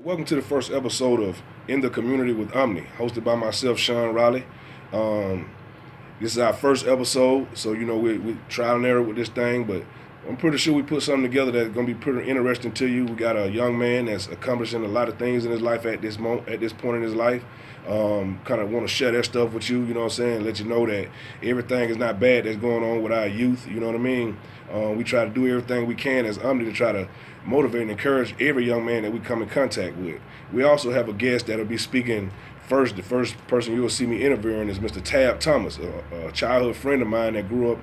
Welcome to the first episode of In the Community with O.M.N.I, hosted by myself, Shawn Raleigh. This is our first episode, so we trial and error with this thing, but I'm pretty sure we put something together that's going to be pretty interesting to you. We got a young man that's accomplishing a lot of things in his life at this point in his life. Kind of want to share that stuff with you, let you know that everything is not bad that's going on with our youth, you know what I mean? We try to do everything we can as O.M.N.I to try to motivate and encourage every young man that we come in contact with. We also have a guest that'll be speaking first. The first person you will see me interviewing is Mr. Tab Thomas, a childhood friend of mine that grew up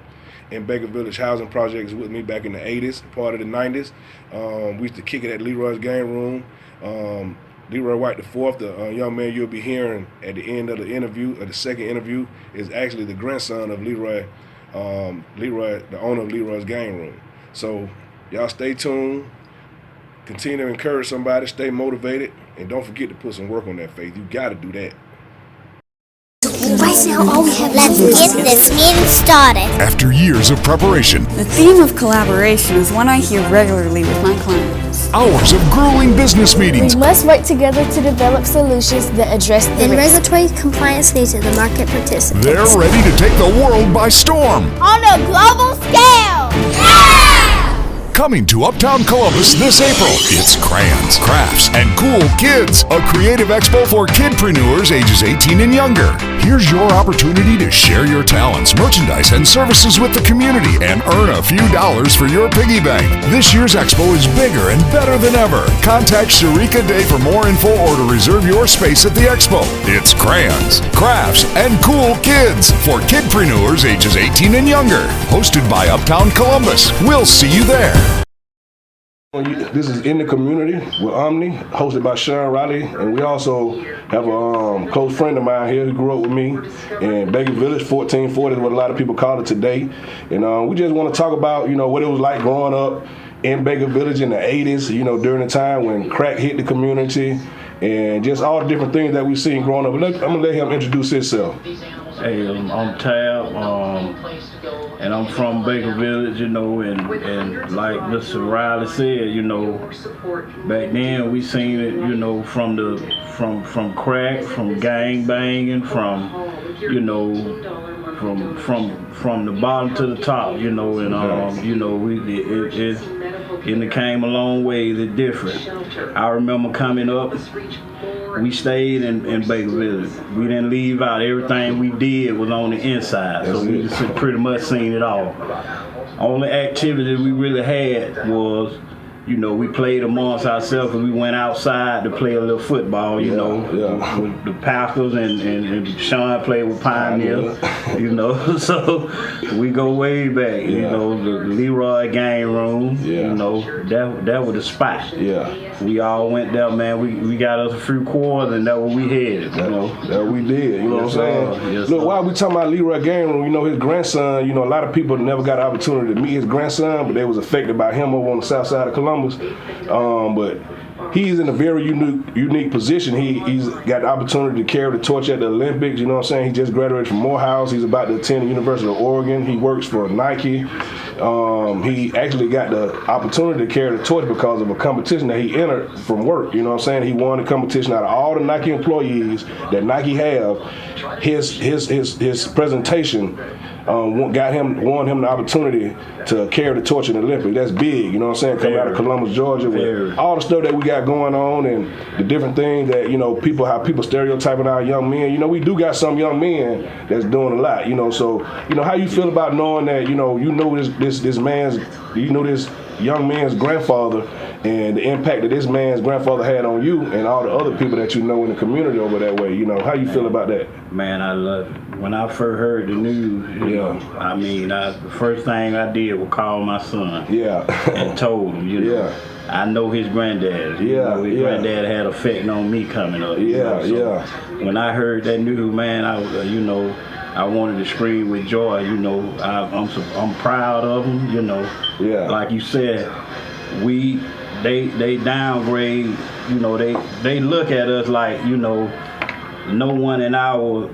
in Baker Village housing projects with me back in the 80s, part of the 90s. We used to kick it at Leroy's game room. Leroy White the fourth, the young man you'll be hearing at the end of the interview, or the second interview, is actually the grandson of Leroy, the owner of Leroy's game room. So y'all stay tuned. Continue to encourage somebody, stay motivated, and don't forget to put some work on that faith. You got to do that. Right now, all we have left is get this meeting started. After years of preparation, the theme of collaboration is one I hear regularly with my clients. Hours of grueling business meetings. We must work together to develop solutions that address the regulatory compliance needs of the market participants. They're ready to take the world by storm. On a global scale! Yeah! Coming to Uptown Columbus this April, it's Crayons, Crafts, and Kool Kids, a creative expo for kidpreneurs ages 18 and younger. Here's your opportunity to share your talents, merchandise, and services with the community and earn a few dollars for your piggy bank. This year's expo is bigger and better than ever. Contact Sherricka Day for more info or to reserve your space at the expo. It's Crayons, Crafts, and Kool Kids for kidpreneurs ages 18 and younger. Hosted by Uptown Columbus. We'll see you there. This is In the Community with O.M.N.I, hosted by Shawn Raleigh, and we also have a close friend of mine here who grew up with me in Baker Village, 1440 is what a lot of people call it today. And we just want to talk about, what it was like growing up in Baker Village in the 80s, during the time when crack hit the community, and just all the different things that we've seen growing up. I'm going to let him introduce himself. Hey, I'm Tab, and I'm from Baker Village, and like Mr. Riley said, back then we seen it, from crack, from gang banging, from the bottom to the top, it came a long way different. I remember coming up, we stayed in Baker Village. We didn't leave out. Everything we did was on the inside, so we just pretty much seen it all. Only activity we really had was, we played amongst ourselves, and we went outside to play a little football, with the Packers, and Sean played with Pioneer, so we go way back, the Leroy game room, that was the spot. Yeah. We all went there, man. We got us a few quarters, and that's what we had, That we did, what I'm saying? Yes, Look, while we talking about Leroy game room, his grandson, a lot of people never got an opportunity to meet his grandson, but they was affected by him over on the south side of Columbus. But he's in a very unique position. He's got the opportunity to carry the torch at the Olympics. He just graduated from Morehouse. He's about to attend the University of Oregon. He works for Nike. He actually got the opportunity to carry the torch because of a competition that he entered from work. He won the competition out of all the Nike employees that Nike have. His presentation won him the opportunity to carry the torch in the Olympics. That's big, coming out of Columbus, Georgia, with all the stuff that we got going on and the different things that, how people stereotyping our young men. We do got some young men that's doing a lot, so, how you feel about knowing that, this young man's grandfather and the impact that this man's grandfather had on you and all the other people that in the community over that way, how you feel about that? Man, I love it. When I first heard the news, the first thing I did was call my son. Yeah. And told him, I know his granddad. His granddad had effect on me coming up. When I heard that news, man, I wanted to scream with joy. I'm proud of him. Like you said, they downgrade. They look at us like no one in our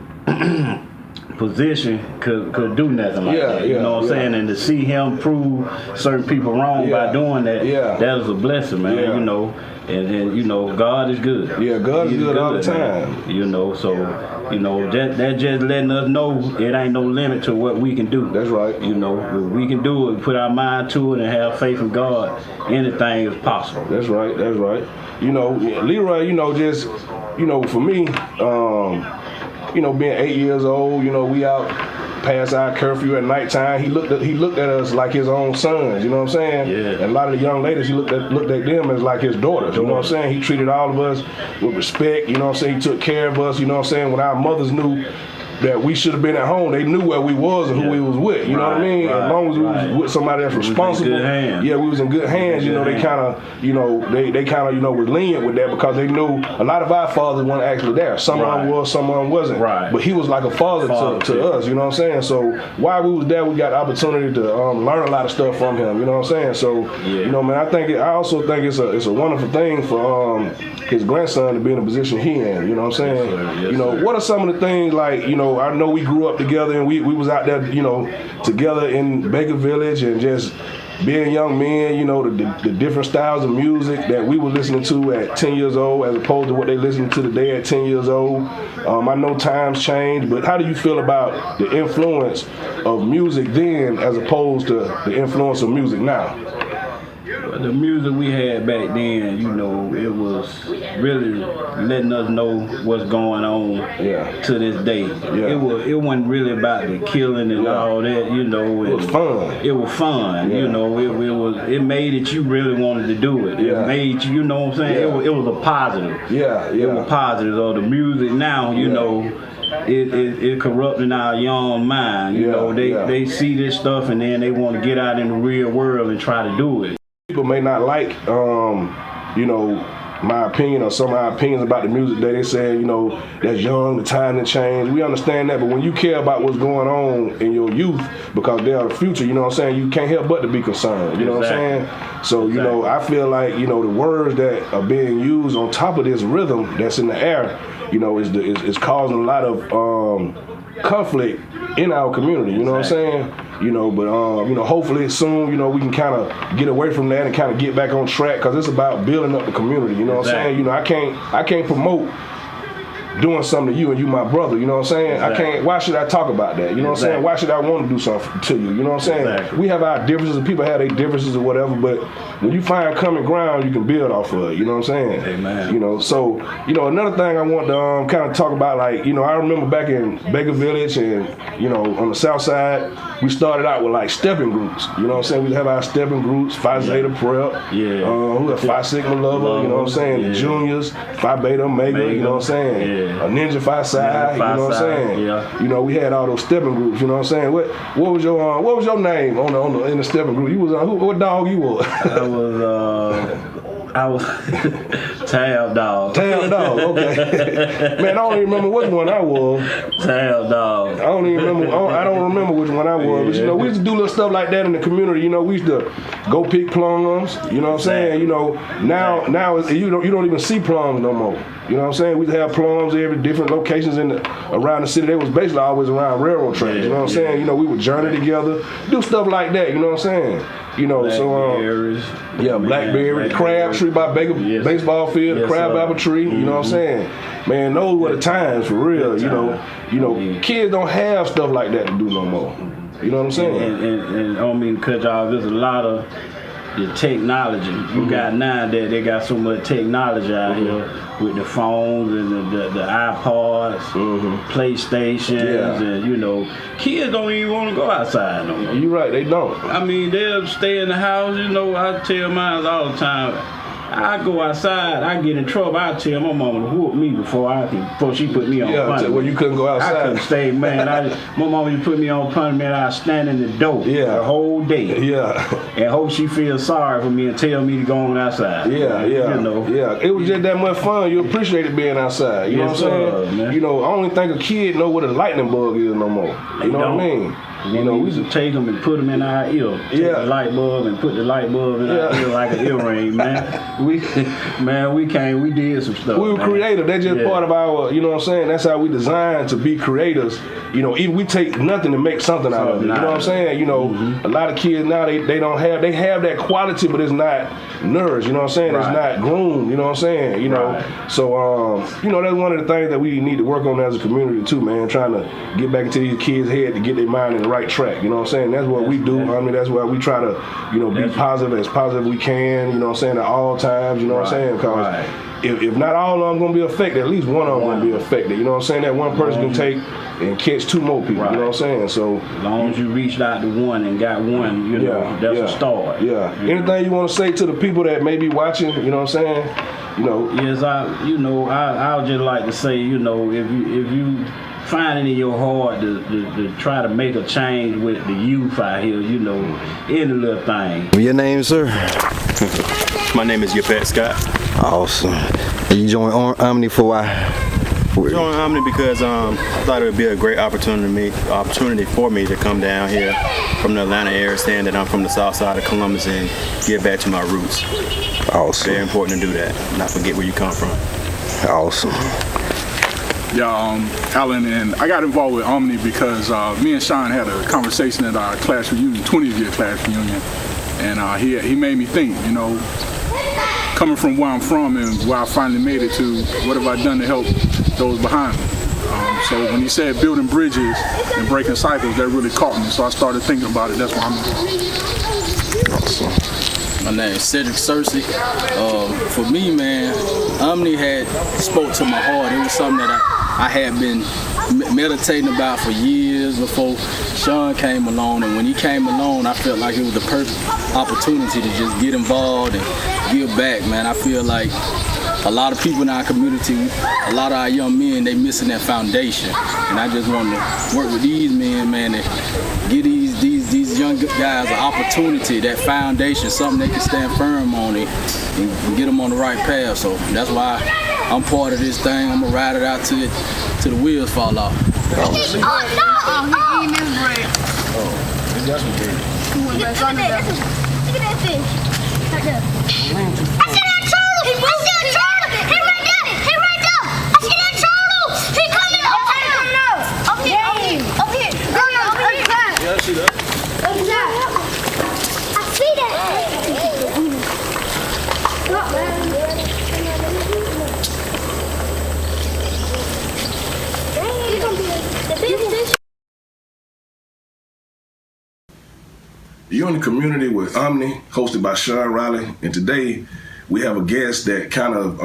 position could do nothing like that. You know what I'm saying? And to see him prove certain people wrong by doing that, that is a blessing, man. You know, and you know, God is good. Yeah, God is good all the time. Man. You know, so you know that just letting us know it ain't no limit to what we can do. That's right. You know, if we can do it, put our mind to it, and have faith in God, anything is possible. That's right. That's right. You know, Leroy. You know, just you know, for me, you know, being 8 years old, you know, we out past our curfew at nighttime. He looked at us like his own sons. You know what I'm saying? Yeah. And a lot of the young ladies, he looked at them as like his daughters. You know what I'm saying? He treated all of us with respect. You know what I'm saying? He took care of us. You know what I'm saying? When our mothers knew that we should have been at home, they knew where we was and who we was with. You know what I mean? As long as we was with somebody that's responsible, we was in good hands. You know, they kind of, you know, they kind of, you know, were lenient with that because they knew a lot of our fathers weren't actually there. Some of them was, some of them wasn't. But he was like a father to us. You know what I'm saying? So while we was there, we got the opportunity to learn a lot of stuff from him. You know what I'm saying? So you know, man, I also think it's a wonderful thing for his grandson to be in the position he in. You know what I'm saying? You know, what are some of the things like, you know, I know we grew up together and we was out there, you know, together in Baker Village and just being young men, you know, the different styles of music that we were listening to at 10 years old as opposed to what they listening to today at 10 years old. I know times change, but how do you feel about the influence of music then as opposed to the influence of music now? The music we had back then, you know, it was really letting us know what's going on to this day. It wasn't really about the killing and all that, you know. It was fun. It was fun, you know. It made it you really wanted to do it. It made you know what I'm saying. It was a positive. It was positive. Or the music now, you know. It corrupting our young mind. You know, they see this stuff and then they want to get out in the real world and try to do it. People may not like, you know, my opinion or some of our opinions about the music that they say, you know, that's young, the time to change. We understand that, but when you care about what's going on in your youth, because they are the future, you know what I'm saying, you can't help but to be concerned, you know what I'm saying? So, you know, I feel like, you know, the words that are being used on top of this rhythm that's in the air, you know, is causing a lot of conflict in our community, you know what I'm saying? You know, but you know, hopefully soon, you know, we can kind of get away from that and kind of get back on track because it's about building up the community, you know what I'm saying? You know, I can't promote doing something to you and you my brother, you know what I'm saying? I can't, why should I talk about that? You know what I'm saying? Why should I want to do something to you? You know what I'm saying? We have our differences and people have their differences or whatever, but when you find common ground, you can build off of it, you know what I'm saying? Amen. You know, so, you know, another thing I want to kind of talk about, like, you know, I remember back in Baker Village and, you know, on the south side, we started out with like stepping groups, you know what I'm saying? We'd have our stepping groups, Phi Zeta Prep, who had Phi Sigma Lover, you know what I'm saying? The juniors, Phi Beta Omega, you know what I'm saying? A Ninja Phi Psi, you know what I'm saying? You know, we had all those stepping groups, you know what I'm saying? What was your name in the stepping group? You was what dog you was? I was Tab Dog. Tab Dog, okay. Man, I don't even remember which one I was. Tab Dog. I don't even remember. I don't remember which one I was. But you know, we used to do little stuff like that in the community. You know, we used to go pick plums. You know what I'm saying? You know, now you don't even see plums no more. You know what I'm saying? We have plums every different locations around the city. They was basically always around railroad tracks. You know what I'm saying? You know, we would journey together, do stuff like that. You know what I'm saying? You know, Blackberry, the crab tree by Baker baseball field, the crab apple tree. You know what I'm saying? Man, those were the times for real. You know, kids don't have stuff like that to do no more. You know what I'm saying? And I don't mean to cut you off. There's a lot of the technology you got now that they got so much technology out here with the phones and the iPods, PlayStations, and you know, kids don't even want to go outside no more. You're right, they don't. I mean, they'll stay in the house. You know, I tell mine all the time. I go outside, I get in trouble. I tell my mama to whoop me before she put me on punishment. Well, you couldn't go outside. I couldn't stay, man. My mama used to put me on punishment. I stand in the door the whole day. And hope she feels sorry for me and tell me to go on outside. You know. It was just that much fun. You appreciated being outside. You know what I'm saying? Man. You know, I don't even think a kid know what a lightning bug is no more. You know what I mean? You know, we used to take them and put them in our ear. Take the light bulb and put the light bulb in our ear like an earring, man. We did some stuff. We were creative. That's just part of our, you know what I'm saying? That's how we designed to be creators. You know, even we take nothing to make something out of it. You know what I'm saying? You know, a lot of kids now, they don't have, they have that quality, but it's not nourished. You know what I'm saying? It's not groomed. You know what I'm saying? You know, so, you know, that's one of the things that we need to work on as a community too, man, trying to get back into these kids' head to get their mind in the right track. You know what I'm saying? That's what we do. I mean, that's why we try to, you know, be positive as we can, you know what I'm saying, at all times, you know what I'm saying? Because if not all of them going to be affected, at least one of them going to be affected. You know what I'm saying? That one person can take and catch two more people. You know what I'm saying? So as long as you reached out to one and got one, you know, that's a start. Anything you want to say to the people that may be watching, you know what I'm saying? You know. Yes, I would just like to say, you know, if you find it in your heart to try to make a change with the youth out here, you know, any little thing. Your name, sir? My name is Yvette Scott. Awesome. And you joined O.M.N.I for why? Joined O.M.N.I because I thought it would be a great opportunity for me to come down here from the Atlanta area, saying that I'm from the southside of Columbus and get back to my roots. Awesome. Very important to do that, not forget where you come from. Awesome. Yeah, Alan, and I got involved with O.M.N.I because me and Shawn had a conversation at our class reunion, 20th year class reunion, and he made me think, you know, coming from where I'm from and where I finally made it to, what have I done to help those behind me? So when he said building bridges and breaking cycles, that really caught me. So I started thinking about it. That's why I'm here. Awesome. My name is Cedric Cersei. For me, man, O.M.N.I had spoke to my heart. It was something that I had been meditating about for years before Shawn came along. And when he came along, I felt like it was the perfect opportunity to just get involved and give back, man. I feel like a lot of people in our community, a lot of our young men, they missing that foundation. And I just want to work with these men, man, and give these young guys an opportunity, that foundation, something they can stand firm on it and get them on the right path. So that's why I'm part of this thing. I'm gonna ride it out till the wheels fall off. You're in the community with O.M.N.I, hosted by Shawn Raleigh, and today we have a guest that kind of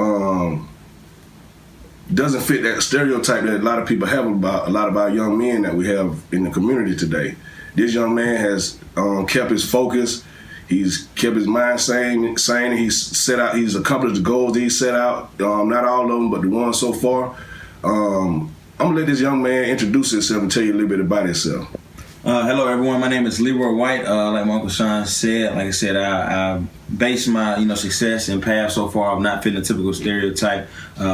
doesn't fit that stereotype that a lot of people have about a lot of our young men that we have in the community today. This young man has kept his focus. He's kept his mind sane. He's accomplished the goals that he set out. Not all of them, but the ones so far. I'm gonna let this young man introduce himself and tell you a little bit about himself. Hello everyone, my name is Leroy White. Like my Uncle Shawn said, like I said, I base my success and path so far of not fitting a typical stereotype.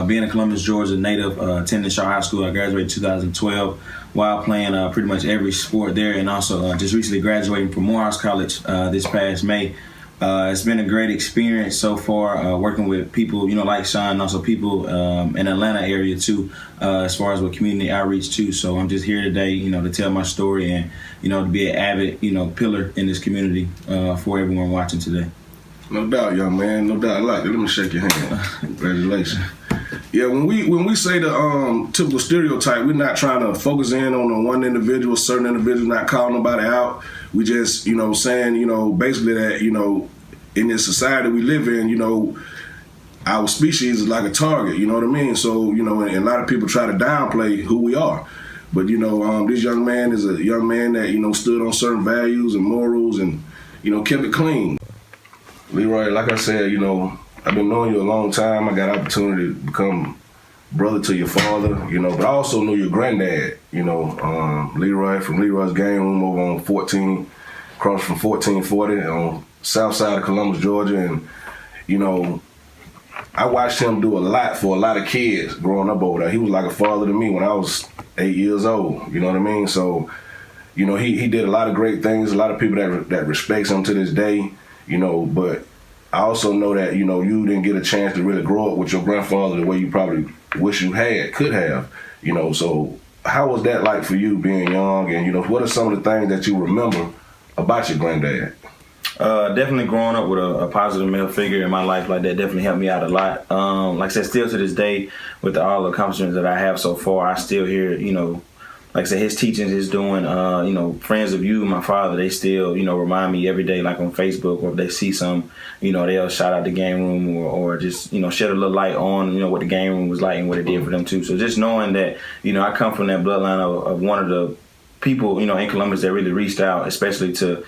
Being a Columbus, Georgia native, attending Shaw High School, I graduated in 2012 while playing pretty much every sport there, and also just recently graduating from Morehouse College this past May. It's been a great experience so far, working with people, like Shawn, and also people in the Atlanta area too, as far as with community outreach too. So I'm just here today, to tell my story and, to be an avid, pillar in this community for everyone watching today. No doubt, young man. No doubt. Let me shake your hand. Congratulations. Yeah, when we say the typical stereotype, we're not trying to focus in on one individual, certain individual, not calling nobody out. We just, saying, basically that, in this society we live in, our species is like a target, you know what I mean? So, and a lot of people try to downplay who we are. But, this young man is a young man that, stood on certain values and morals and, kept it clean. Leroy, like I said, I've been knowing you a long time. I got an opportunity to become brother to your father, but I also knew your granddad, Leroy, from Leroy's Game Room over on 14, across from 1440 on southside of Columbus, Georgia. And, I watched him do a lot for a lot of kids growing up over there. He was like a father to me when I was 8 years old, you know what I mean? So, you know, he did a lot of great things. A lot of people that respects him to this day, you know. But I also know that, you know, you didn't get a chance to really grow up with your grandfather the way you probably wish you could have, you know. So how was that like for you being young? And, you know, what are some of the things that you remember about your granddad? Definitely growing up with a positive male figure in my life like that definitely helped me out a lot. Like I said, still to this day, with all the accomplishments that I have so far, I still hear, you know, like I said, his teachings, his doing, you know, friends of you, my father, they still, you know, remind me every day, like on Facebook, or if they see some, you know, they'll shout out the game room or just, you know, shed a little light on, you know, what the game room was like and what it did for them too. So just knowing that, you know, I come from that bloodline of one of the people, you know, in Columbus that really reached out, especially to,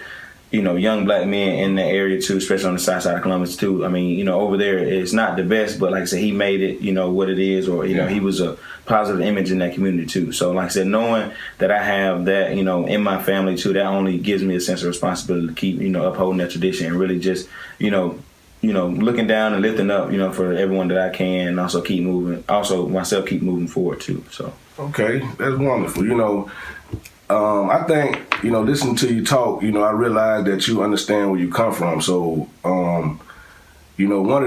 you know, young black men in the area too, especially on the south side of Columbus too. I mean, you know, over there it's not the best, but like I said, he made it, you know, what it is, or, you know, he was a positive image in that community too. So like I said, knowing that I have that, you know, in my family too, that only gives me a sense of responsibility to keep, you know, upholding that tradition and really just, you know, looking down and lifting up, you know, for everyone that I can, and also keep moving, also myself keep moving forward too. So okay, that's wonderful. You know, I think, you know, listening to you talk, you know, I realize that you understand where you come from. So, you know, one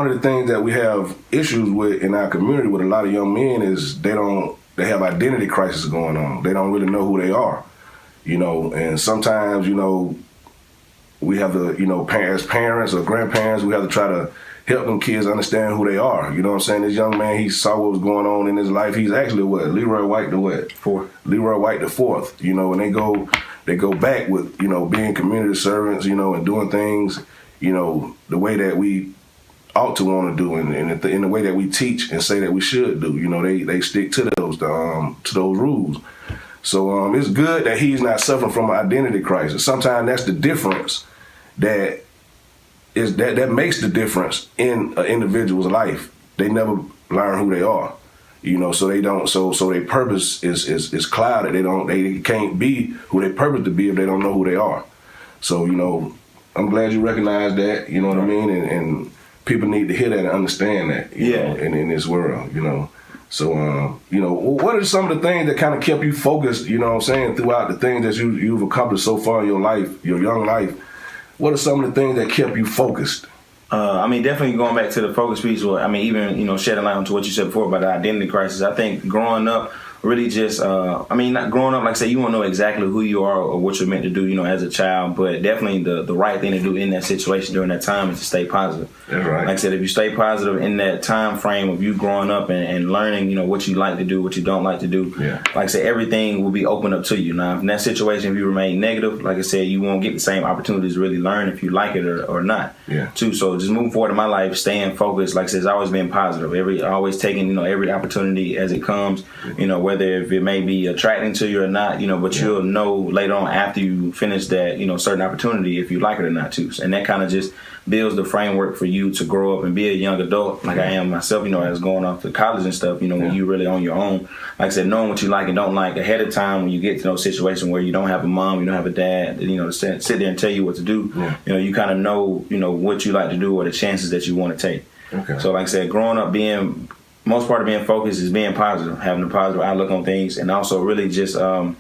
of the things that we have issues with in our community with a lot of young men is they have identity crisis going on. They don't really know who they are, you know, and sometimes, you know, we have to, you know, as parents or grandparents, we have to try to help them kids understand who they are. You know what I'm saying? This young man, he saw what was going on in his life. He's actually Leroy White the what? Leroy White the fourth. You know, and they go back with, you know, being community servants, you know, and doing things, you know, the way that we ought to want to do, and in the way that we teach and say that we should do. You know, they stick to those rules. So it's good that he's not suffering from an identity crisis. Sometimes that's the difference that makes the difference in an individual's life. They never learn who they are, you know. So they don't. So their purpose is clouded. They can't be who they purpose to be if they don't know who they are. So, you know, I'm glad you recognize that. You know what I mean? And people need to hear that and understand that. You know, in this world, you know. So, you know, what are some of the things that kind of kept you focused? You know what I'm saying, throughout the things that you've accomplished so far in your life, your young life. What are some of the things that kept you focused? I mean, definitely going back to the focus piece, or I mean, even, you know, shedding light onto what you said before about the identity crisis. I think growing up, really just, I mean, not growing up, like I said, you won't know exactly who you are or what you're meant to do, you know, as a child, but definitely the right thing to do in that situation during that time is to stay positive. That's right. Like I said, if you stay positive in that time frame of you growing up and learning, you know, what you like to do, what you don't like to do, like I said, everything will be open up to you. Now, in that situation, if you remain negative, like I said, you won't get the same opportunities to really learn if you like it or not. Too. So just moving forward in my life, staying focused, like I said, it's always been positive. Always taking, you know, every opportunity as it comes, you know, whether if it may be attracting to you or not, you know, but you'll know later on after you finish that, you know, certain opportunity if you like it or not too. And that kind of just builds the framework for you to grow up and be a young adult like I am myself, you know, as going off to college and stuff, you know, when you really on your own. Like I said, knowing what you like and don't like ahead of time when you get to those situations where you don't have a mom, you don't have a dad, you know, to sit there and tell you what to do. You know, you kind of know, you know, what you like to do or the chances that you want to take. So like I said, growing up most part of being focused is being positive, having a positive outlook on things, and also really just, like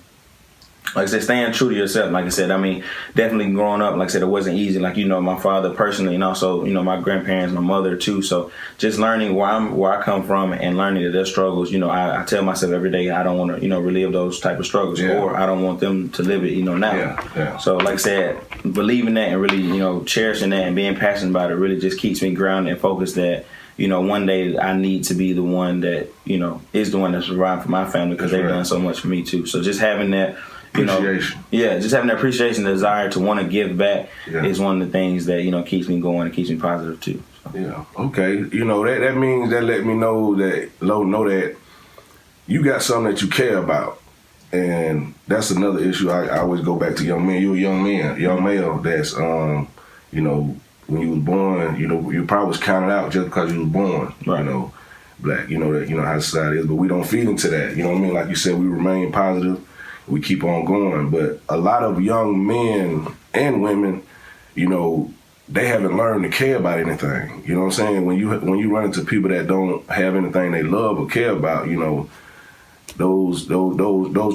I said, staying true to yourself. Like I said, I mean, definitely growing up, like I said, it wasn't easy. Like, you know, my father personally, and also, you know, my grandparents, my mother too. So just learning where I come from and learning that their struggles, you know, I tell myself every day I don't want to, you know, relive those type of struggles, or I don't want them to live it, you know, now. So like I said, believing that and really, you know, cherishing that and being passionate about it really just keeps me grounded and focused that, you know, one day I need to be the one that, you know, is the one that's providing for my family, because they've done so much for me too. So just having that, you know, just having that appreciation, the desire to want to give back is one of the things that, you know, keeps me going and keeps me positive too. So. Okay. You know, that means that let me know that you got something that you care about. And that's another issue. I always go back to young men. You're a young male that's, you know, when you was born, you know, you probably was counted out just because you was born, you know, black, you know, that, you know how society is, but we don't feed into that, you know what I mean? Like you said, we remain positive, we keep on going, but a lot of young men and women, you know, they haven't learned to care about anything, you know what I'm saying? When you run into people that don't have anything they love or care about, you know, those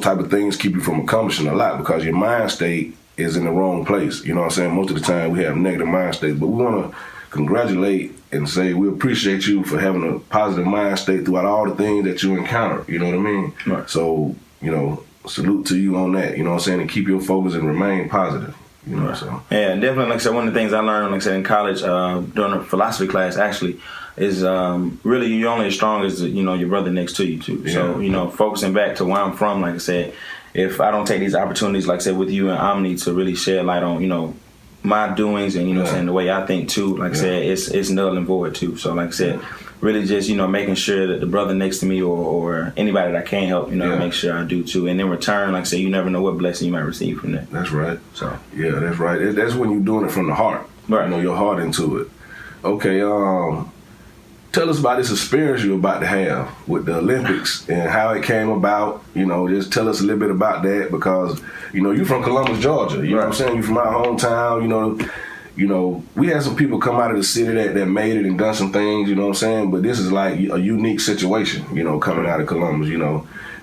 type of things keep you from accomplishing a lot because your mind state is in the wrong place. You know what I'm saying? Most of the time we have negative mind states, but we want to congratulate and say we appreciate you for having a positive mind state throughout all the things that you encounter. You know what I mean? Right. So, you know, salute to you on that. You know what I'm saying? And keep your focus and remain positive. You know, so. Yeah, definitely. Like I said, one of the things I learned, like I said, in college, during a philosophy class, actually, is really you're only as strong as your brother next to you too. Yeah. So focusing back to where I'm from, like I said, if I don't take these opportunities, like I said, with you and Omni to really shed light on my doings and saying the way I think too, like I said, it's null and void too. So like I said, really just making sure that the brother next to me or anybody that I can help, make sure I do too. And in return, like I said, you never know what blessing you might receive from that. That's right. So yeah, that's right. That's when you're doing it from the heart. Right. Your heart into it. Okay. Tell us about this experience you're about to have with the Olympics and how it came about. Just tell us a little bit about that because, you're from Columbus, Georgia. You know what I'm saying? You're from our hometown. We had some people come out of the city that made it and done some things, you know what I'm saying? But this is like a unique situation, coming out of Columbus,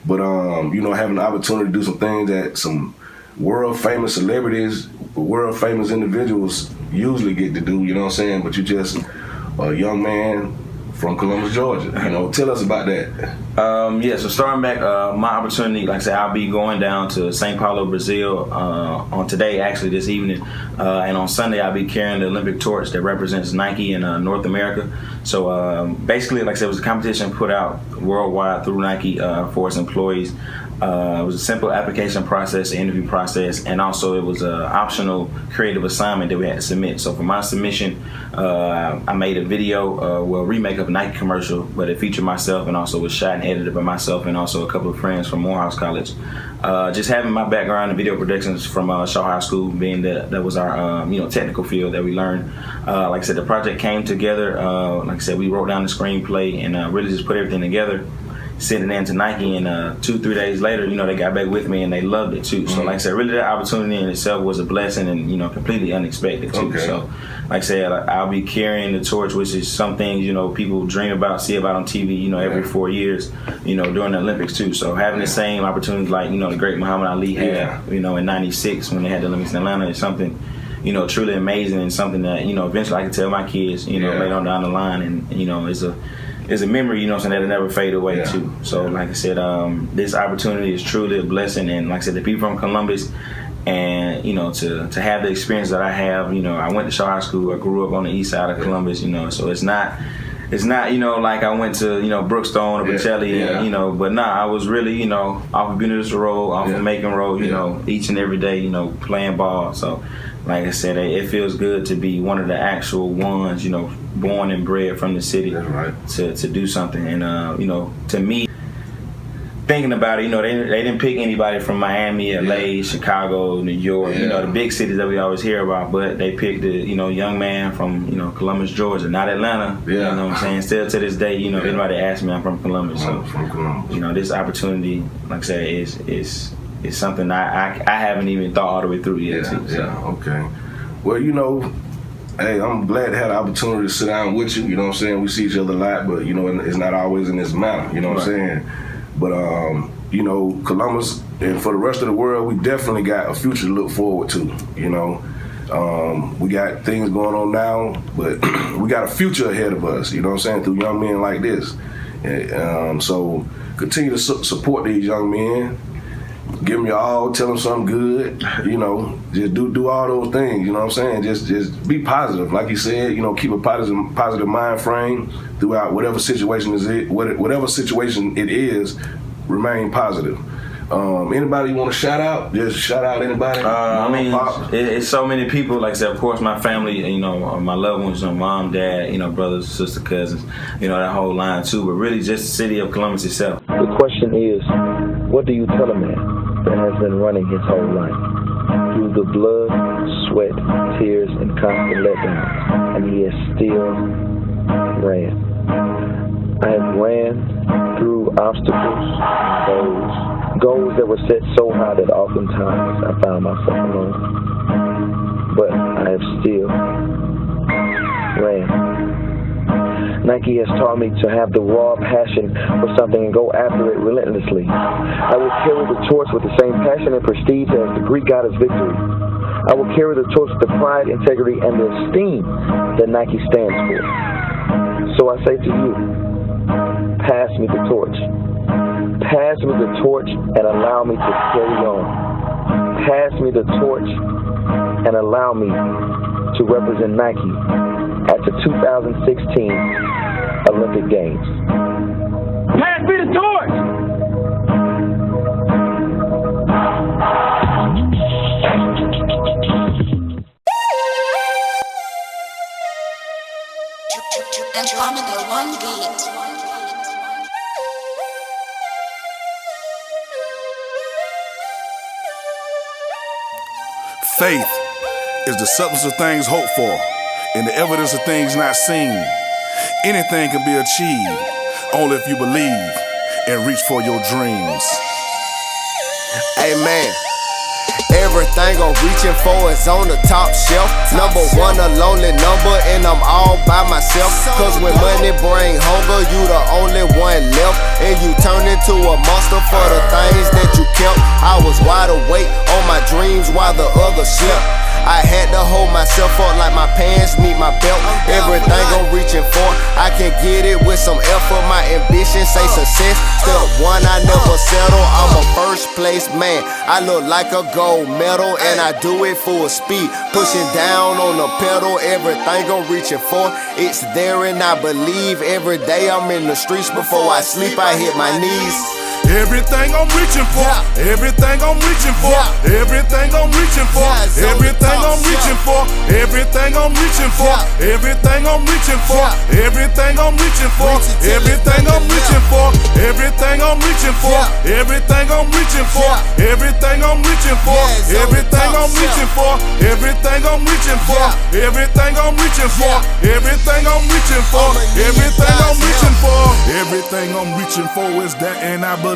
But, having the opportunity to do some things that some world-famous celebrities, world-famous individuals usually get to do, you know what I'm saying? But you're just a young man from Columbus, Georgia. Tell us about that. So starting back, my opportunity, like I said, I'll be going down to Sao Paulo, Brazil on today, actually this evening. And on Sunday, I'll be carrying the Olympic torch that represents Nike in North America. So basically, like I said, it was a competition put out worldwide through Nike for its employees. It was a simple application process, interview process, and also it was an optional creative assignment that we had to submit. So for my submission, I made a video, remake of a Nike commercial, but it featured myself and also was shot and edited by myself and also a couple of friends from Morehouse College. Just having my background in video productions from Shaw High School, being that was our technical field that we learned. Like I said, the project came together. Like I said, we wrote down the screenplay and really just put everything together. Sent it in to Nike, and 2-3 days later, they got back with me and they loved it too. So, like I said, really that opportunity in itself was a blessing and completely unexpected too. Okay. So, like I said, I'll be carrying the torch, which is some things people dream about, see about on TV, every 4 years, during the Olympics too. So having the same opportunities like the great Muhammad Ali had, in '96 when they had the Olympics in Atlanta is something. Truly amazing and something that eventually I can tell my kids, later on down the line, and it's a memory, that'll never fade away too. So like I said, this opportunity is truly a blessing, and like I said, the people from Columbus, and to have the experience that I have, I went to Shaw High School, I grew up on the east side of Columbus, so it's not like I went to Brookstone or Bocelli, but I was really off of Buenos Road, off of Macon Road, each and every day, playing ball. So like I said, it feels good to be one of the actual ones, born and bred from the city. That's right. to do something. And to me, thinking about it, they didn't pick anybody from Miami, LA, Chicago, New York, the big cities that we always hear about, but they picked the young man from Columbus, Georgia, not Atlanta. You know what I'm saying? Still to this day, if anybody asks me, I'm from Columbus. So from Columbus. This opportunity, like I said, is something I haven't even thought all the way through yet. Okay. Well, hey, I'm glad to have the opportunity to sit down with you. You know what I'm saying? We see each other a lot, but it's not always in this manner. You know what I'm saying? But Columbus and for the rest of the world, we definitely got a future to look forward to. We got things going on now, but we got a future ahead of us. You know what I'm saying? Through young men like this. So continue to support these young men. Give them your all, tell them something good, just do all those things, you know what I'm saying? Just be positive. Like you said, keep a positive mind frame throughout whatever situation it is, remain positive. Anybody you want to shout out? Just shout out anybody. It's so many people. Like I said, of course, my family, my loved ones, mom, dad, brothers, sister, cousins, that whole line too. But really, just the city of Columbus itself. The question is, what do you tell a man that has been running his whole life through the blood, sweat, tears, and constant letdowns, and he has still ran? I have ran through obstacles, goals that were set so high that oftentimes I found myself alone. But I have still ran. Nike has taught me to have the raw passion for something and go after it relentlessly. I will carry the torch with the same passion and prestige as the Greek goddess Victory. I will carry the torch with the pride, integrity, and the esteem that Nike stands for. So I say to you, pass me the torch. Pass me the torch and allow me to carry on. Pass me the torch and allow me to represent Nike at the 2016 Olympic Games. Pass me the torch! Faith is the substance of things hoped for and the evidence of things not seen. Anything can be achieved only if you believe and reach for your dreams. Amen. Everything I'm reaching for is on the top shelf. Number one, a lonely number, and I'm all by myself. Cause when money bring hunger, you the only one left. And you turn into a monster for the things that you kept. I was wide awake on my dreams while the others slept. I had to hold myself up like my pants meet my belt. Everything I'm reaching for, I can get it with some effort. My ambition say success. Step one, I never settle. I'm a first place man. I look like a gold medal and I do it full speed, pushing down on the pedal. Everything I'm reaching for, it's there and I believe. Every day I'm in the streets. Before I sleep, I hit my knees. Everything I'm reaching for, everything I'm reaching for, everything I'm reaching for, everything I'm reaching for, everything I'm reaching for, everything I'm reaching for, everything I'm reaching for, everything I'm reaching for, everything I'm reaching for, everything I'm reaching for, everything I'm reaching for, everything I'm reaching for, everything I'm reaching for, everything I'm reaching for, everything I'm reaching for, everything I'm reaching for, everything I'm reaching for is that, and I believe.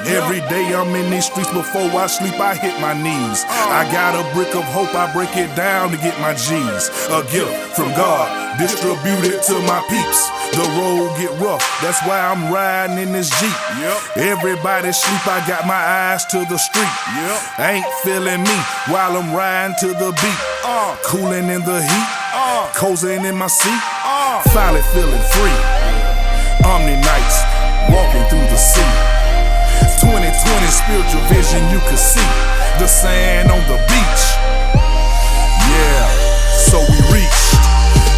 Every day I'm in these streets, before I sleep I hit my knees. I got a brick of hope, I break it down to get my G's. A gift from God, distributed to my peeps. The road get rough, that's why I'm riding in this Jeep. Everybody sleep, I got my eyes to the street. Ain't feeling me while I'm riding to the beat. Cooling in the heat, cozying in my seat. Finally feeling free. O.M.N.I nights, walking through the sea. 2020 spiritual vision, you can see the sand on the beach. Yeah, so we reached.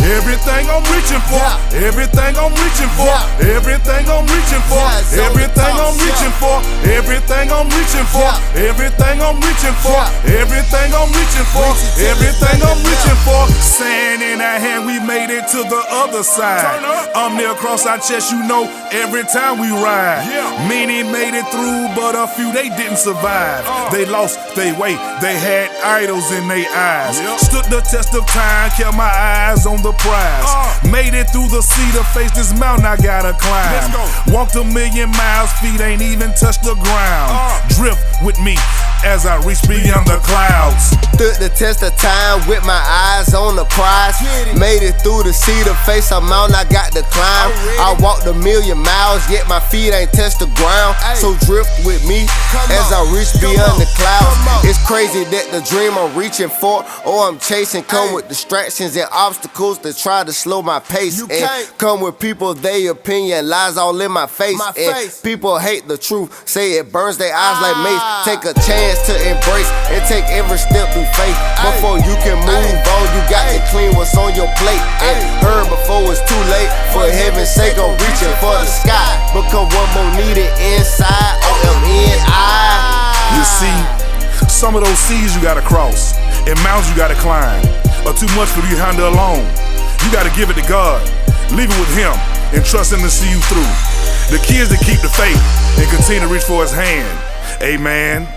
Everything I'm reaching for, everything I'm reaching for, everything I'm reaching for, everything I'm reaching for, everything I'm reaching for, everything I'm reaching for, everything I'm reaching for, everything I'm reaching for. Sand in our hand, we made it to the other side. O.M.N.I across our chest, you know, every time we ride. Many made it through, but a few they didn't survive. They lost their way, they had idols in their eyes. Stood the test of time, kept my eyes on the prize. Made it through the sea to face this mountain I gotta climb. Walked 1,000,000 miles, feet ain't even touched the ground. Drift with me as I reach beyond the clouds. Stood the test of time with my eyes on the prize. Made it through the sea to face a mountain I got to climb. I walked 1,000,000 miles, yet my feet ain't touched the ground. So drift with me as I reach beyond the clouds. It's crazy that the dream I'm reaching for or I'm chasing come with distractions and obstacles that try to slow my pace. And come with people, their opinion lies all in my face. And people hate the truth, say it burns their eyes like mace. Take a chance to embrace and take every step through faith. Before you can move on, you got to clean what's on your plate. And heard before it's too late. For heaven's sake, I'm reaching for the sky. Become one more needed inside. O.M.N.I. You see, some of those seas you gotta cross and mountains you gotta climb are too much for you to handle alone. You gotta give it to God, leave it with Him, and trust Him to see you through. The kids that keep the faith and continue to reach for His hand. Amen.